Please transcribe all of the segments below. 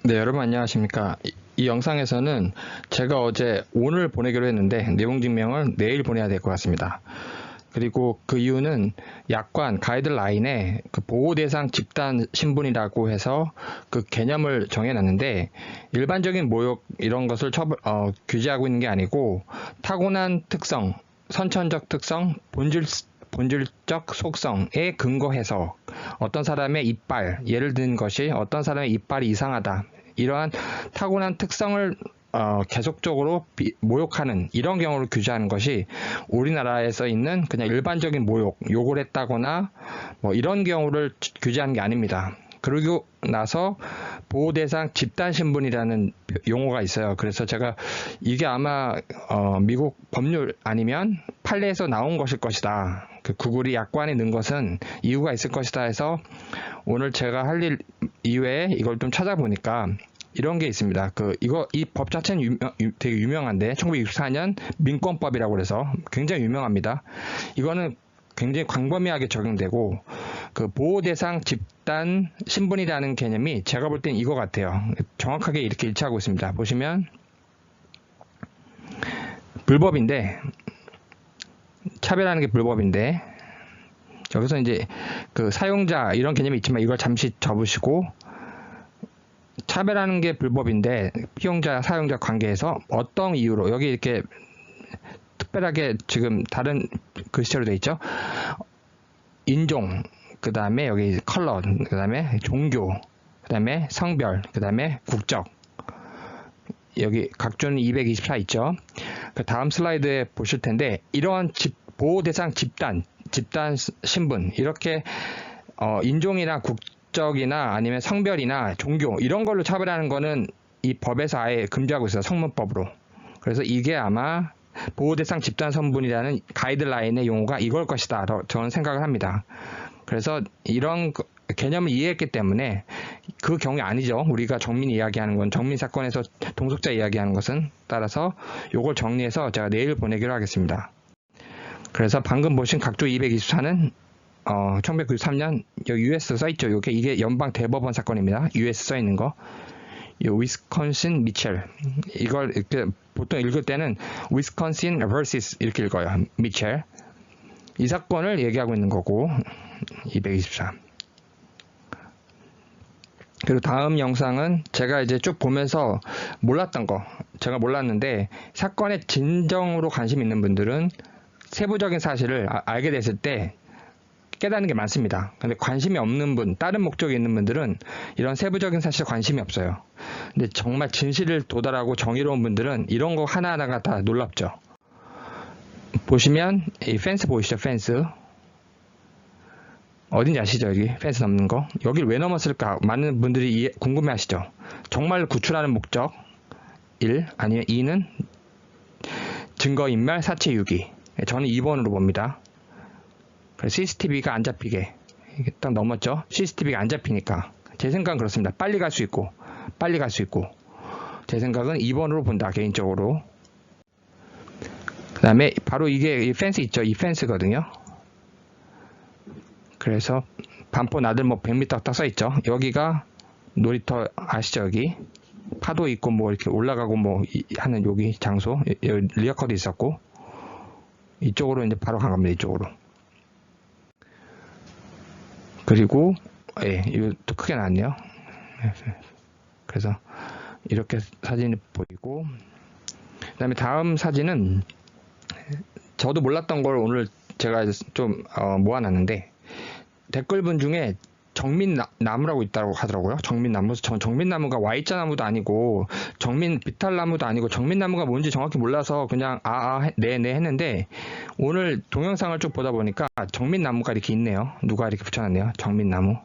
네, 여러분 안녕하십니까. 이 영상에서는 제가 어제 오늘 보내기로 했는데 내용 증명을 내일 보내야 될 것 같습니다. 그리고 그 이유는 약관 가이드라인에 그 보호 대상 집단 신분이라고 해서 그 개념을 정해놨는데 일반적인 모욕 이런 것을 규제하고 있는 게 아니고 타고난 특성, 선천적 특성, 본질적 속성에 근거해서 어떤 사람의 이빨, 예를 든 것이 어떤 사람의 이빨이 이상하다. 이러한 타고난 특성을 계속적으로 모욕하는 이런 경우를 규제하는 것이 우리나라에서 있는 그냥 일반적인 모욕, 욕을 했다거나 뭐 이런 경우를 규제하는 게 아닙니다. 그러고 나서 보호대상 집단신분이라는 용어가 있어요. 그래서 제가 이게 아마 미국 법률 아니면 판례에서 나온 것일 것이다. 그 구글이 약관에 넣은 것은 이유가 있을 것이다 해서 오늘 제가 할 일 이외에 이걸 좀 찾아보니까 이런 게 있습니다. 이 법 자체는 되게 유명한데 1964년 민권법이라고 그래서 굉장히 유명합니다. 이거는 굉장히 광범위하게 적용되고 그 보호 대상 집단 신분이라는 개념이 제가 볼 땐 이거 같아요. 정확하게 이렇게 일치하고 있습니다. 보시면 불법인데 차별하는 게 불법인데 여기서 이제 그 사용자 이런 개념이 있지만 이걸 잠시 접으시고 차별하는 게 불법인데 피용자 사용자 관계에서 어떤 이유로 여기 이렇게 특별하게 지금 다른 글씨체로 되어 있죠. 인종, 그 다음에 여기 컬러, 그 다음에 종교, 그 다음에 성별, 그 다음에 국적. 여기 각종 224 있죠. 그 다음 슬라이드에 보실 텐데 이러한 보호 대상 집단 신분 이렇게 인종이나 국적이나 아니면 성별이나 종교 이런 걸로 차별하는 거는 이 법에서 아예 금지하고 있어요. 성문법으로. 그래서 이게 아마 보호대상 집단 선분이라는 가이드라인의 용어가 이걸 것이다. 저는 생각을 합니다. 그래서 이런 개념을 이해했기 때문에 그 경우에 아니죠. 우리가 정민 이야기하는 건 정민 사건에서 동석자 이야기하는 것은 따라서 이걸 정리해서 제가 내일 보내기로 하겠습니다. 그래서 방금 보신 각조 224는 1993년 여기 US 써있죠. 이게 연방 대법원 사건입니다. US 써있는 거. 이 위스콘신 미첼 이걸 이렇게 보통 읽을 때는 위스콘신 vs 이렇게 읽어요. 미첼 이 사건을 얘기하고 있는 거고 224 그리고 다음 영상은 제가 이제 쭉 보면서 몰랐던 거 제가 몰랐는데 사건의 진정으로 관심 있는 분들은 세부적인 사실을 알게 됐을 때 깨닫는 게 많습니다. 근데 관심이 없는 분, 다른 목적이 있는 분들은 이런 세부적인 사실에 관심이 없어요. 근데 정말 진실을 도달하고 정의로운 분들은 이런 거 하나하나가 다 놀랍죠. 보시면 이 펜스 보이시죠? 펜스. 어딘지 아시죠? 여기 펜스 넘는 거. 여기를 왜 넘었을까? 많은 분들이 궁금해 하시죠. 정말 구출하는 목적 1, 아니면 2는 증거인멸, 사체 유기. 저는 2번으로 봅니다. CCTV가 안 잡히게 이게 딱 넘었죠. CCTV가 안 잡히니까 제 생각은 그렇습니다. 빨리 갈 수 있고 제 생각은 2번으로 본다 개인적으로. 그 다음에 바로 이게 이 펜스 있죠. 이 펜스거든요. 그래서 반포 나들목 100m 딱 써있죠. 여기가 놀이터 아시죠? 여기 파도 있고 뭐 이렇게 올라가고 뭐 하는 여기 장소 여기 리어커도 있었고 이쪽으로 이제 바로 간 겁니다. 이쪽으로. 그리고 이것도 크게 나왔네요. 그래서 이렇게 사진이 보이고 그 다음에 다음 사진은 저도 몰랐던 걸 오늘 제가 좀 모아놨는데 댓글분 중에 정민나무라고 있다고 하더라고요. 정민나무. 전 정민나무가 Y자나무도 아니고 비탈나무도 아니고 정민나무가 뭔지 정확히 몰라서 그냥 네네 했는데 오늘 동영상을 쭉 보다 보니까 정민나무가 이렇게 있네요. 누가 이렇게 붙여놨네요. 정민나무.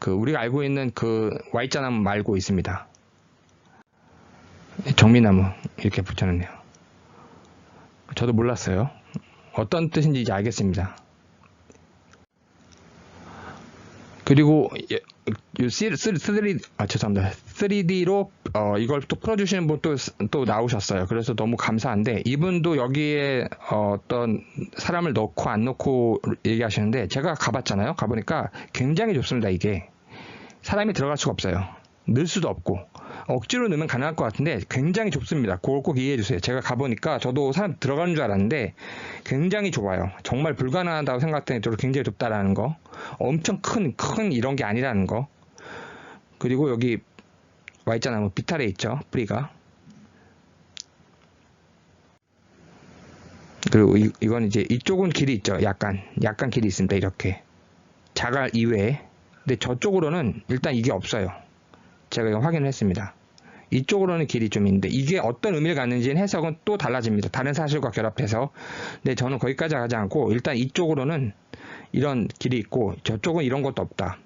우리가 알고 있는 그 Y자나무 말고 있습니다. 정민나무 이렇게 붙여놨네요. 저도 몰랐어요. 어떤 뜻인지 이제 알겠습니다. 그리고 3D로 이걸 또 풀어주시는 분 또 나오셨어요. 그래서 너무 감사한데 이분도 여기에 어떤 사람을 넣고 안 넣고 얘기하시는데 제가 가봤잖아요. 가보니까 굉장히 좁습니다. 이게 사람이 들어갈 수가 없어요. 넣을 수도 없고 억지로 넣으면 가능할 것 같은데 굉장히 좁습니다. 그걸 꼭 이해해 주세요. 제가 가보니까 저도 사람 들어가는 줄 알았는데 굉장히 좁아요. 정말 불가능하다고 생각했더니 굉장히 좁다라는 거. 엄청 큰 이런 게 아니라는 거. 그리고 여기 와 있잖아요. 뭐 비탈에 있죠. 뿌리가. 그리고 이건 이제 이쪽은 길이 있죠. 약간 길이 있습니다. 이렇게 자갈 이외에. 근데 저쪽으로는 일단 이게 없어요. 제가 이거 확인을 했습니다. 이쪽으로는 길이 좀 있는데 이게 어떤 의미를 갖는지는 해석은 또 달라집니다. 다른 사실과 결합해서. 근데 저는 거기까지 가지 않고 일단 이쪽으로는 이런 길이 있고 저쪽은 이런 것도 없다.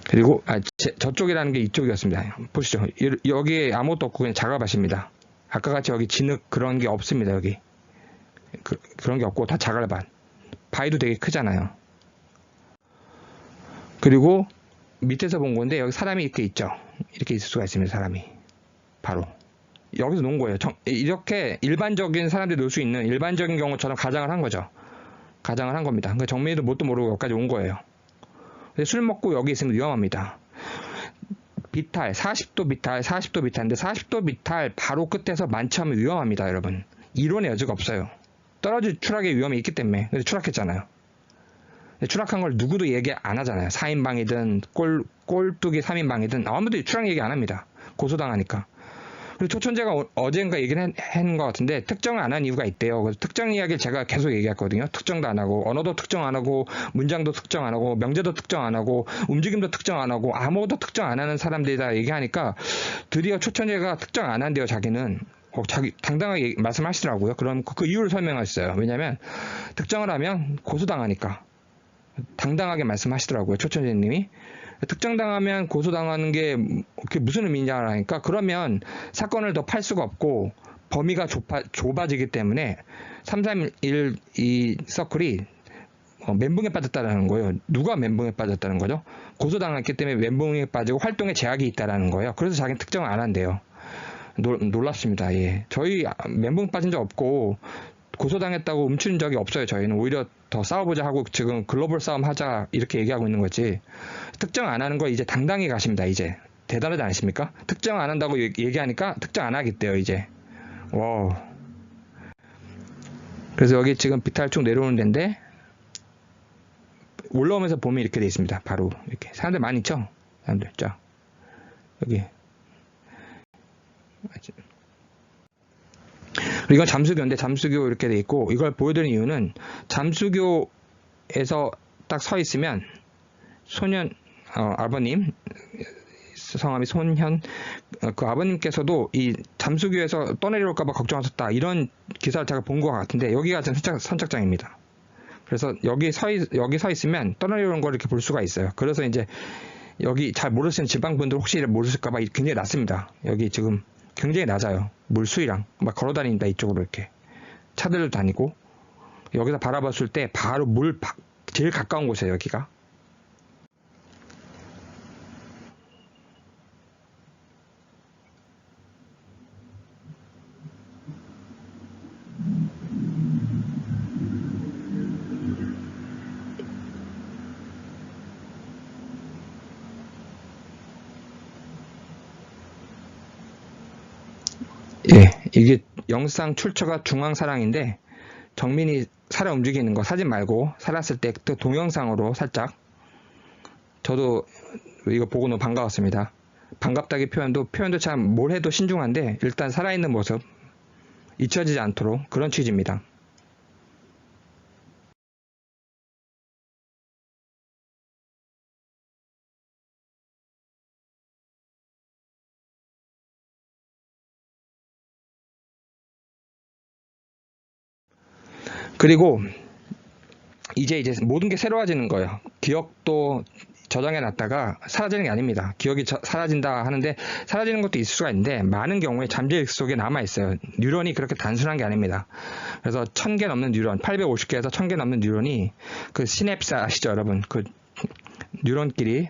그리고 저쪽이라는 게 이쪽이었습니다. 보시죠. 여기에 아무것도 없고 그냥 자갈밭입니다. 아까 같이 여기 진흙 그런 게 없습니다. 여기 그런 게 없고 다 자갈밭. 바위도 되게 크잖아요. 그리고 밑에서 본 건데 여기 사람이 이렇게 있죠. 이렇게 있을 수가 있습니다. 사람이 바로 여기서 놓은 거예요. 이렇게 일반적인 사람들이 놓을 수 있는 일반적인 경우처럼 가장을 한 거죠. 가장을 한 겁니다. 그러니까 정민이도 뭣도 모르고 여기까지 온 거예요. 술 먹고 여기 있으면 위험합니다. 비탈 40도 비탈인데 40도 비탈 바로 끝에서 만취하면 위험합니다. 여러분 이론의 여지가 없어요. 떨어질 추락의 위험이 있기 때문에. 근데 추락했잖아요. 추락한 걸 누구도 얘기 안 하잖아요. 4인방이든 꼴뚜기 3인방이든 아무도 추락 얘기 안 합니다. 고소당하니까. 그리고 초천재가 어젠가 얘기를 한 것 같은데 특정을 안 한 이유가 있대요. 그래서 특정 이야기를 제가 계속 얘기했거든요. 특정도 안 하고 언어도 특정 안 하고 문장도 특정 안 하고 명제도 특정 안 하고 움직임도 특정 안 하고 아무것도 특정 안 하는 사람들이다 얘기하니까 드디어 초천재가 특정 안 한대요. 자기는. 자기 당당하게 말씀하시더라고요. 그럼 그 이유를 설명하셨어요. 왜냐하면 특정을 하면 고소당하니까. 당당하게 말씀하시더라고요. 초천재님이. 특정당하면 고소당하는 게 그게 무슨 의미냐니까 그러면 사건을 더 팔 수가 없고 범위가 좁아지기 때문에 331 이 서클이 멘붕에 빠졌다는 거예요. 누가 멘붕에 빠졌다는 거죠? 고소당했기 때문에 멘붕에 빠지고 활동에 제약이 있다는 거예요. 그래서 자기는 특정을 안 한대요. 놀랍습니다. 예. 저희 멘붕 빠진 적 없고 고소당했다고 훔친 적이 없어요. 저희는 오히려 더 싸워보자 하고 지금 글로벌 싸움 하자 이렇게 얘기하고 있는 거지. 특정 안 하는 거 이제 당당히 가십니다. 이제 대단하지 않으십니까? 특정 안 한다고 얘기하니까 특정 안 하겠대요. 이제. 와우. 그래서 여기 지금 비탈 쭉 내려오는 데인데 올라오면서 보면 이렇게 돼 있습니다. 바로 이렇게 사람들 많이 있죠. 사람들 쫙 여기. 이건 잠수교인데 잠수교 이렇게 돼 있고 이걸 보여드리는 이유는 잠수교에서 딱 서 있으면 아버님 성함이 손현 그 아버님께서도 이 잠수교에서 떠내려올까봐 걱정하셨다 이런 기사를 제가 본 것 같은데 여기가 선착장입니다. 그래서 여기 서 있으면 떠내려오는 걸 이렇게 볼 수가 있어요. 그래서 이제 여기 잘 모르시는 지방분들 혹시 모르실까봐 굉장히 낮습니다. 여기 지금 굉장히 낮아요. 물 수위랑 막 걸어 다닙니다. 이쪽으로 이렇게 차들도 다니고 여기서 바라봤을 때 바로 물 제일 가까운 곳이에요. 여기가. 예, 이게 영상 출처가 중앙사랑인데 정민이 살아 움직이는 거 사진 말고 살았을 때 또 동영상으로 살짝 저도 이거 보고 너무 반가웠습니다. 반갑다기 표현도 참 뭘 해도 신중한데 일단 살아있는 모습 잊혀지지 않도록 그런 취지입니다. 그리고 이제 모든 게 새로워지는 거예요. 기억도 저장해 놨다가 사라지는 게 아닙니다. 기억이 사라진다 하는데 사라지는 것도 있을 수가 있는데 많은 경우에 잠재의식 속에 남아 있어요. 뉴런이 그렇게 단순한 게 아닙니다. 그래서 1000개 넘는 뉴런, 850개에서 1000개 넘는 뉴런이 그 시냅스 아시죠, 여러분? 그 뉴런끼리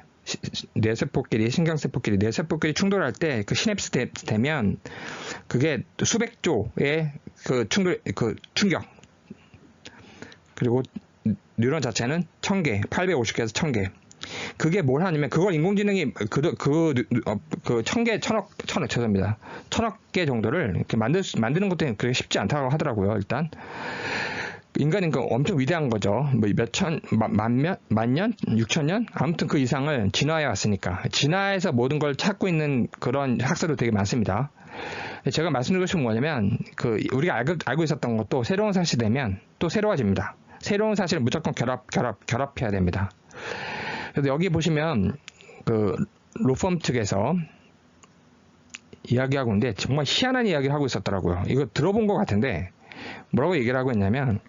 뇌세포끼리 신경세포끼리 뇌세포끼리 충돌할 때 그 시냅스 되면 그게 수백 조의 그 충격 그리고 뉴런 자체는 1000개, 850개에서 1000개. 그게 뭘 하냐면 그걸 인공지능이 그 1000개, 1000억 죄송합니다. 1000억 개 정도를 이렇게 만드는 것도 그렇게 쉽지 않다고 하더라고요. 일단 인간은 엄청 위대한 거죠. 뭐 만년, 6000년 아무튼 그 이상을 진화해 왔으니까 진화해서 모든 걸 찾고 있는 그런 학설도 되게 많습니다. 제가 말씀드리고 싶은 건 뭐냐면 우리가 알고 있었던 것도 새로운 사실이 되면 또 새로워집니다. 새로운 사실을 무조건 결합해야 됩니다. 그래서 여기 보시면 로펌 측에서 이야기하고 있는데 정말 희한한 이야기를 하고 있었더라고요. 이거 들어본 것 같은데 뭐라고 얘기를 하고 있냐면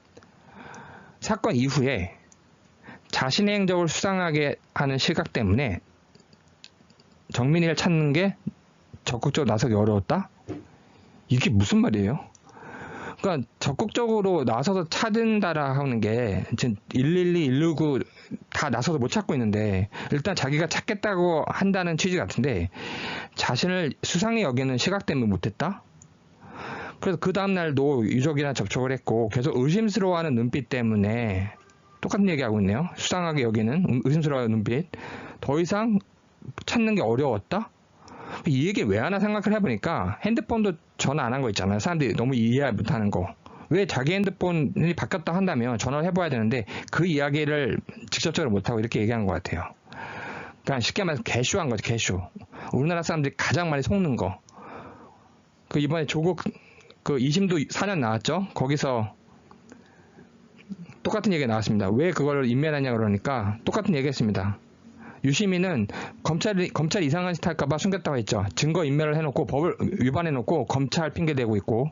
사건 이후에 자신의 행적을 수상하게 하는 시각 때문에 정민이를 찾는 게 적극적으로 나서기 어려웠다? 이게 무슨 말이에요? 그러니까 적극적으로 나서서 찾는다라 하는 게 112, 119 다 나서서 못 찾고 있는데 일단 자기가 찾겠다고 한다는 취지 같은데 자신을 수상히 여기는 시각 때문에 못했다? 그래서 그 다음날도 유족이랑 접촉을 했고 계속 의심스러워하는 눈빛 때문에 똑같은 얘기하고 있네요. 수상하게 여기는 의심스러워하는 눈빛. 더 이상 찾는 게 어려웠다? 이 얘기 왜 하나 생각을 해보니까 핸드폰도 전화 안 한 거 있잖아요. 사람들이 너무 이해 못하는 거. 왜 자기 핸드폰이 바뀌었다 한다면 전화를 해봐야 되는데 그 이야기를 직접적으로 못하고 이렇게 얘기한 것 같아요. 그러니까 쉽게 말해서 개쇼한 거죠. 개쇼. 우리나라 사람들이 가장 많이 속는 거. 이번에 조국 2심도 4년 나왔죠. 거기서 똑같은 얘기가 나왔습니다. 왜 그걸 인멸하냐 그러니까 똑같은 얘기 했습니다. 유시민은 검찰 이상한 짓 할까봐 숨겼다고 했죠. 증거 인멸을 해놓고 법을 위반해놓고 검찰 핑계대고 있고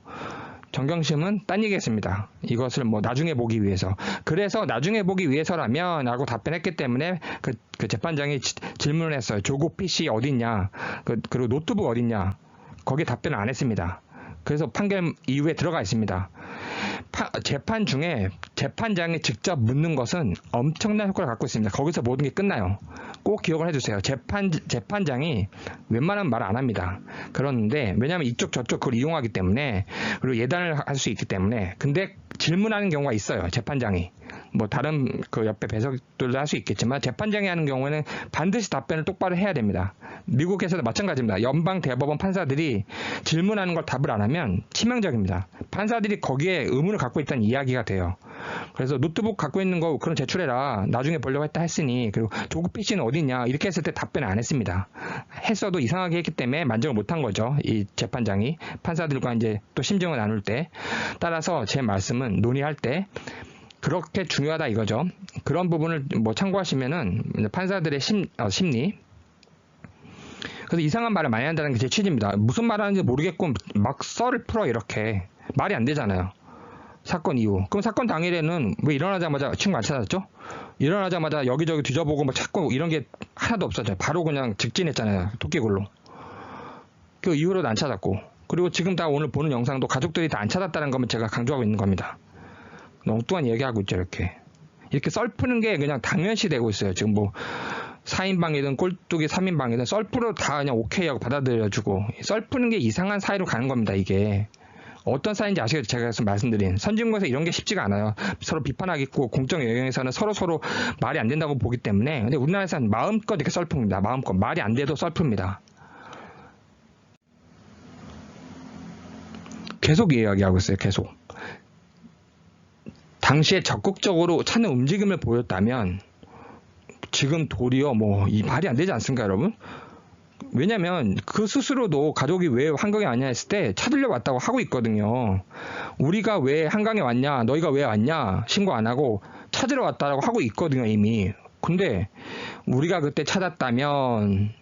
정경심은 딴 얘기했습니다. 이것을 나중에 보기 위해서. 그래서 나중에 보기 위해서라면 라고 답변했기 때문에 그 재판장이 질문을 했어요. 조국 PC 어딨냐? 그리고 노트북 어딨냐? 거기에 답변을 안 했습니다. 그래서 판결 이후에 들어가 있습니다. 재판 중에 재판장이 직접 묻는 것은 엄청난 효과를 갖고 있습니다. 거기서 모든 게 끝나요. 꼭 기억을 해주세요. 재판장이 웬만하면 말 안 합니다. 그런데 왜냐하면 이쪽 저쪽 그걸 이용하기 때문에 그리고 예단을 할 수 있기 때문에 근데 질문하는 경우가 있어요. 재판장이. 다른 옆에 배석들도 할 수 있겠지만 재판장이 하는 경우에는 반드시 답변을 똑바로 해야 됩니다. 미국에서도 마찬가지입니다. 연방 대법원 판사들이 질문하는 걸 답을 안 하면 치명적입니다. 판사들이 거기에 의문을 갖고 있다는 이야기가 돼요. 그래서 노트북 갖고 있는 거 그럼 제출해라. 나중에 보려고 했으니 그리고 조국 PC는 어디냐 이렇게 했을 때 답변을 안 했습니다. 했어도 이상하게 했기 때문에 만족을 못한 거죠. 이 재판장이 판사들과 이제 또 심정을 나눌 때 따라서 제 말씀은 논의할 때 그렇게 중요하다 이거죠. 그런 부분을 참고하시면은 판사들의 심리. 그래서 이상한 말을 많이 한다는 게 제 취지입니다. 무슨 말 하는지 모르겠고 막 썰을 풀어 이렇게. 말이 안 되잖아요. 사건 이후. 그럼 사건 당일에는 왜 일어나자마자 친구 안 찾았죠? 일어나자마자 여기저기 뒤져보고 찾고 이런 게 하나도 없었죠. 바로 그냥 직진했잖아요. 토끼굴로. 그 이후로도 안 찾았고. 그리고 지금 다 오늘 보는 영상도 가족들이 다 안 찾았다는 것만 제가 강조하고 있는 겁니다. 엉뚱한 얘기하고 있죠. 이렇게 썰 푸는 게 그냥 당연시 되고 있어요. 지금 4인방이든 꼴뚜기 3인방이든 썰 풀어 다 그냥 오케이 하고 받아들여주고 썰 푸는 게 이상한 사이로 가는 겁니다. 이게 어떤 사이인지 아시겠죠? 제가 계속 말씀드린 선진국에서 이런 게 쉽지가 않아요. 서로 비판하겠고 공적 영역에서는 서로 말이 안 된다고 보기 때문에 근데 우리나라에서는 마음껏 이렇게 썰 풉니다. 마음껏 말이 안 돼도 썰 풉니다. 계속 이야기하고 있어요. 계속. 당시에 적극적으로 찾는 움직임을 보였다면 지금 도리어 이 말이 안 되지 않습니까, 여러분? 왜냐면 그 스스로도 가족이 왜 한강에 왔냐 했을 때 찾으려 왔다고 하고 있거든요. 우리가 왜 한강에 왔냐, 너희가 왜 왔냐 신고 안 하고 찾으러 왔다라고 하고 있거든요, 이미. 근데 우리가 그때 찾았다면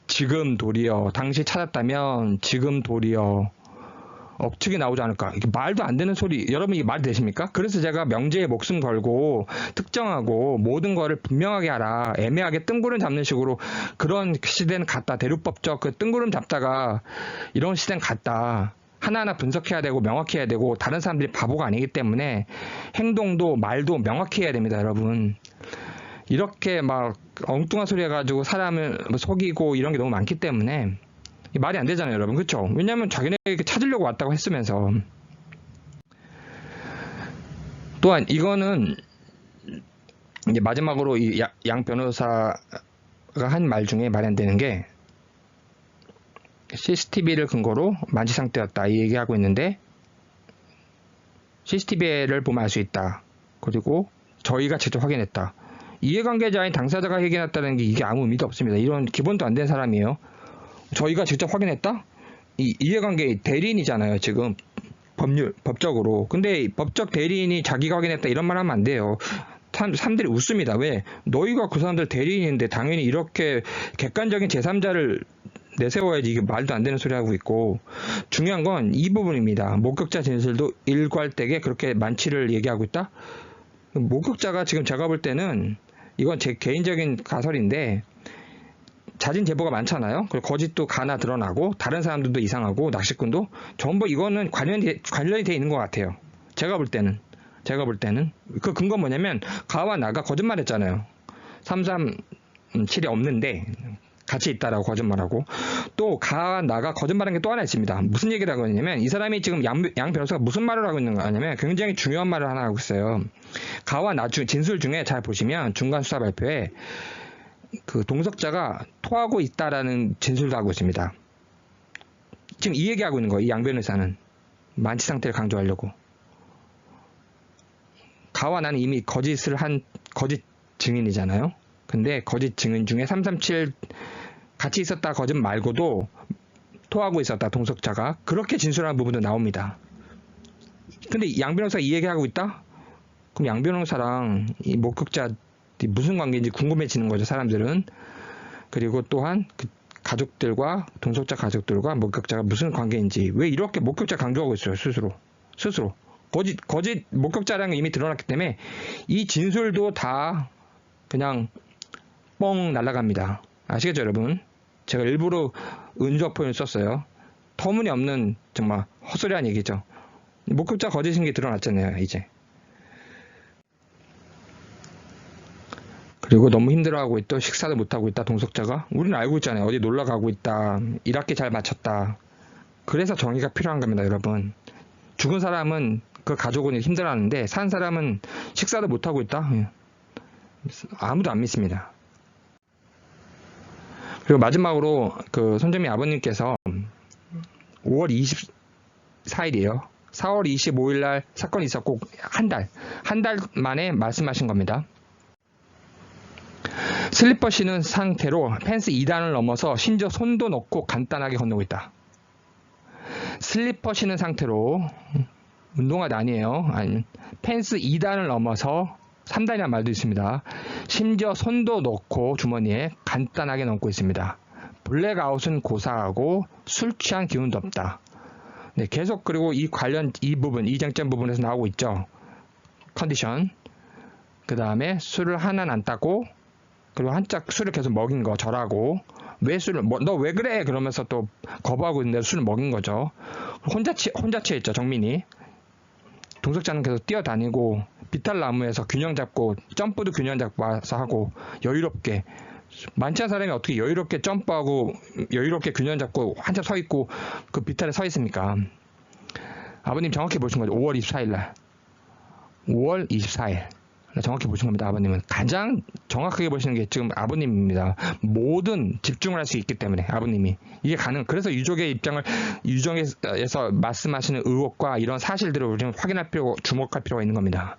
지금 도리어, 당시 찾았다면 지금 도리어 억측이 나오지 않을까. 이게 말도 안 되는 소리. 여러분 이게 말이 되십니까? 그래서 제가 명제에 목숨 걸고 특정하고 모든 거를 분명하게 하라. 애매하게 뜬구름 잡는 식으로 그런 시대는 갔다. 대륙법적 뜬구름 잡다가 이런 시대는 갔다. 하나하나 분석해야 되고 명확히 해야 되고 다른 사람들이 바보가 아니기 때문에 행동도 말도 명확히 해야 됩니다, 여러분. 이렇게 엉뚱한 소리 해가지고 사람을 속이고 이런 게 너무 많기 때문에 말이 안 되잖아요, 여러분. 그렇죠? 왜냐하면 자기네에게 찾으려고 왔다고 했으면서. 또한 이거는 이제 마지막으로 이 양 변호사가 한 말 중에 말이 안 되는 게 CCTV를 근거로 만취 상태였다 이 얘기하고 있는데 CCTV를 보면 알 수 있다. 그리고 저희가 직접 확인했다. 이해관계자인 당사자가 확인했다는 게 이게 아무 의미도 없습니다. 이런 기본도 안 된 사람이에요. 저희가 직접 확인했다? 이해관계 대리인이잖아요. 지금 법적으로. 근데 법적 대리인이 자기가 확인했다 이런 말 하면 안 돼요. 사람들이 웃습니다. 왜? 너희가 그 사람들 대리인인데 당연히 이렇게 객관적인 제3자를 내세워야지. 이게 말도 안 되는 소리 하고 있고, 중요한 건 이 부분입니다. 목격자 진술도 일괄되게 그렇게 만취를 얘기하고 있다? 목격자가 지금 제가 볼 때는 이건 제 개인적인 가설인데 자진 제보가 많잖아요. 그리고 거짓도 가나 드러나고 다른 사람들도 이상하고 낚시꾼도 전부 이거는 관련이 돼 있는 것 같아요. 제가 볼 때는 그 근거는 뭐냐면 가와 나가 거짓말했잖아요. 337이 없는데 같이 있다라고 거짓말하고, 또 가와 나가 거짓말한 게 또 하나 있습니다. 무슨 얘기를 하고 있냐면 이 사람이 지금 양 변호사가 무슨 말을 하고 있는 거 아니면 굉장히 중요한 말을 하나 하고 있어요. 가와 나 진술 중에 잘 보시면 중간 수사 발표에 그 동석자가 토하고 있다라는 진술도 하고 있습니다. 지금 이 얘기하고 있는 거예요. 이 양 변호사는 만취 상태를 강조하려고. 가와 나는 이미 거짓을 한 거짓 증인이잖아요. 근데 거짓 증인 중에 337 같이 있었다 거짓 말고도 토하고 있었다 동석자가 그렇게 진술하는 부분도 나옵니다. 근데 양 변호사가 이 얘기하고 있다? 그럼 양 변호사랑 이 목격자 무슨 관계인지 궁금해지는 거죠, 사람들은. 그리고 또한 그 가족들과 동석자 가족들과 목격자가 무슨 관계인지, 왜 이렇게 목격자 강조하고 있어요, 스스로. 거짓 목격자라는 게 이미 드러났기 때문에 이 진술도 다 그냥 뻥 날아갑니다. 아시겠죠, 여러분? 제가 일부러 은주어 표현을 썼어요. 터무니없는 정말 헛소리한 얘기죠. 목격자 거짓인 게 드러났잖아요, 이제. 그리고 너무 힘들어하고 있다, 식사도 못하고 있다, 동석자가. 우리는 알고 있잖아요. 어디 놀러 가고 있다, 1학기 잘 마쳤다. 그래서 정의가 필요한 겁니다, 여러분. 죽은 사람은 그 가족은 힘들어하는데 산 사람은 식사도 못하고 있다? 아무도 안 믿습니다. 그리고 마지막으로 그 손정민 아버님께서 5월 24일이에요. 4월 25일 날 사건이 있었고 한 달 만에 말씀하신 겁니다. 슬리퍼 신은 상태로 펜스 2단을 넘어서 심지어 손도 넣고 간단하게 건너고 있다. 슬리퍼 신은 상태로, 운동화도 아니에요. 아니, 펜스 2단을 넘어서 3단이라는 말도 있습니다. 심지어 손도 넣고 주머니에 간단하게 넣고 있습니다. 블랙아웃은 고사하고 술 취한 기운도 없다. 네, 계속 그리고 이 부분, 이 쟁점 부분에서 나오고 있죠. 컨디션. 그 다음에 술을 하나는 안 따고, 그리고 한짝 술을 계속 먹인 거 절하고, 왜 술을, 너 왜 그래? 그러면서 또 거부하고 있는데 술을 먹인 거죠. 혼자 취해 있죠, 정민이. 동석자는 계속 뛰어다니고 비탈나무에서 균형 잡고 점프도 균형 잡고 와서 하고, 여유롭게, 많지 않은 사람이 어떻게 여유롭게 점프하고 여유롭게 균형 잡고 한참 서 있고 그 비탈에 서 있습니까? 아버님 정확히 보신 거죠. 5월 24일 날. 5월 24일 정확히 보신 겁니다. 아버님은 가장 정확하게 보시는 게 지금 아버님입니다. 모든 집중을 할 수 있기 때문에 아버님이 이게 그래서 유족의 입장을, 유족에서 말씀하시는 의혹과 이런 사실들을 우리는 주목할 필요가 있는 겁니다.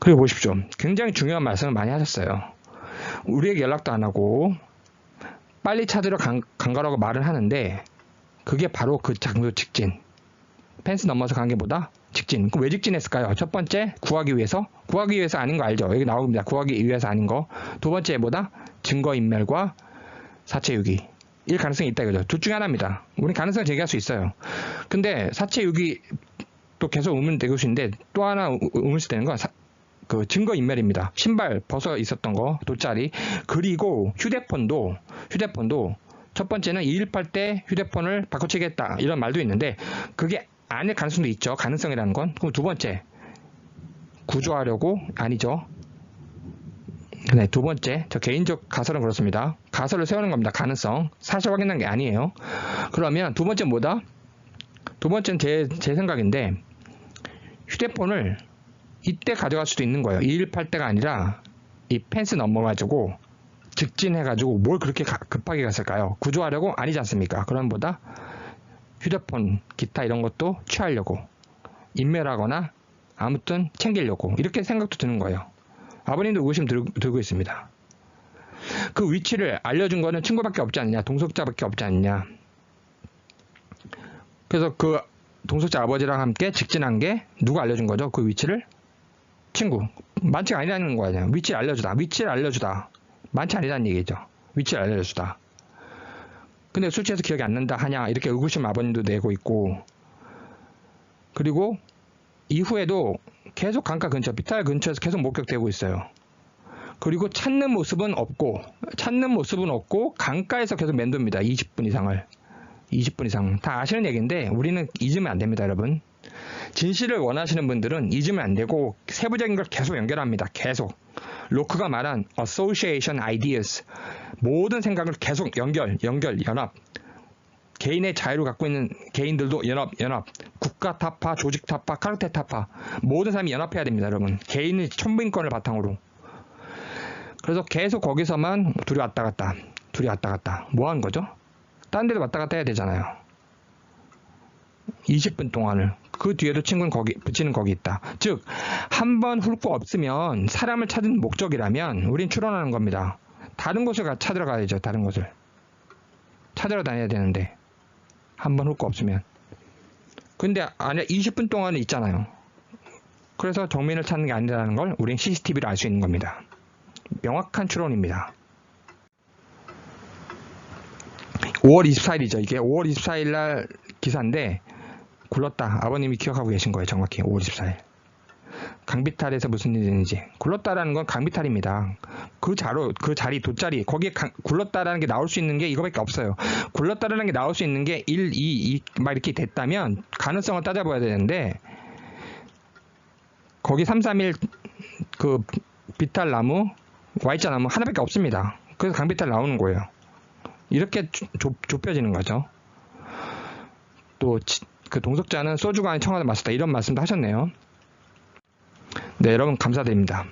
그리고 보십시오. 굉장히 중요한 말씀을 많이 하셨어요. 우리에게 연락도 안 하고 빨리 찾으러 간 거라고 말을 하는데 그게 바로 그 장소 직진. 펜스 넘어서 간 게 뭐다? 직진. 그럼 왜 직진했을까요? 첫 번째, 구하기 위해서 아닌 거 알죠? 여기 나옵니다. 구하기 위해서 아닌 거. 두 번째 뭐다? 증거인멸과 사체유기. 일 가능성이 있다 이거죠. 둘 중에 하나입니다. 우리 가능성을 제기할 수 있어요. 근데 사체유기 또 계속 의문되고 있는데 또 하나 의문시 되는 건 그 증거인멸입니다. 신발 벗어 있었던 거, 돗자리. 그리고 휴대폰도 첫 번째는 218 때 휴대폰을 바꿔치기 했다 이런 말도 있는데 그게 아닐 가능성도 있죠. 가능성이라는 건. 그럼 두 번째, 구조하려고? 아니죠. 네, 두 번째, 저 개인적 가설은 그렇습니다. 가설을 세우는 겁니다. 가능성. 사실 확인한 게 아니에요. 그러면 두 번째는 뭐다? 두 번째는 제 생각인데 휴대폰을 이때 가져갈 수도 있는 거예요. 218대가 아니라 이 펜스 넘어가지고 직진해가지고 뭘 그렇게 급하게 갔을까요? 구조하려고? 아니지 않습니까? 그런 보다 휴대폰, 기타 이런 것도 취하려고, 인멸하거나 아무튼 챙기려고, 이렇게 생각도 드는 거예요. 아버님도 의구심 들고 있습니다. 그 위치를 알려준 거는 친구밖에 없지 않냐, 동석자밖에 없지 않냐. 그래서 그 동석자 아버지랑 함께 직진한 게 누가 알려준 거죠? 그 위치를? 친구. 만치가 아니라는 거 아니야. 위치를 알려주다. 만치 아니라는 얘기죠. 위치를 알려주다. 근데 술 취해서 기억이 안 난다 하냐, 이렇게 의구심 아버님도 내고 있고, 그리고 이후에도 계속 강가 근처, 비탈 근처에서 계속 목격되고 있어요. 그리고 찾는 모습은 없고 강가에서 계속 맴돕니다. 20분 이상. 다 아시는 얘기인데 우리는 잊으면 안 됩니다, 여러분. 진실을 원하시는 분들은 잊으면 안 되고 세부적인 걸 계속 연결합니다. 계속. 로크가 말한 association ideas, 모든 생각을 계속 연합. 개인의 자유를 갖고 있는 개인들도 연합. 국가 타파, 조직 타파, 카르텔 타파, 모든 사람이 연합해야 됩니다, 여러분. 개인의 천부인권을 바탕으로. 그래서 계속 거기서만 둘이 왔다 갔다. 뭐 하는 거죠? 딴 데도 왔다 갔다 해야 되잖아요. 20분 동안을. 그 뒤에도 친구는 붙이는 거기 있다. 즉, 한 번 훑고 없으면 사람을 찾은 목적이라면 우린 추론하는 겁니다. 다른 곳을 찾으러 가야죠. 다른 곳을 찾으러 다녀야 되는데 한 번 훑고 없으면. 근데 아니 20분 동안은 있잖아요. 그래서 정민을 찾는 게 아니라는 걸 우린 CCTV로 알 수 있는 겁니다. 명확한 추론입니다. 5월 24일이죠. 이게 5월 24일 날 기사인데 굴렀다. 아버님이 기억하고 계신 거예요. 정확히 5월 24일. 강비탈에서 무슨 일이 있는지. 굴렀다라는 건 강비탈입니다. 그 자리, 돗자리, 거기에 굴렀다라는 게 나올 수 있는 게 이거밖에 없어요. 굴렀다라는 게 나올 수 있는 게 1, 2, 막 이렇게 됐다면 가능성을 따져봐야 되는데 거기 3, 3일 그 비탈나무, Y자나무 하나밖에 없습니다. 그래서 강비탈 나오는 거예요. 이렇게 좁혀지는 거죠. 또 그 동석자는 소주가 아닌 청와대 맞았다, 이런 말씀도 하셨네요. 네, 여러분 감사드립니다.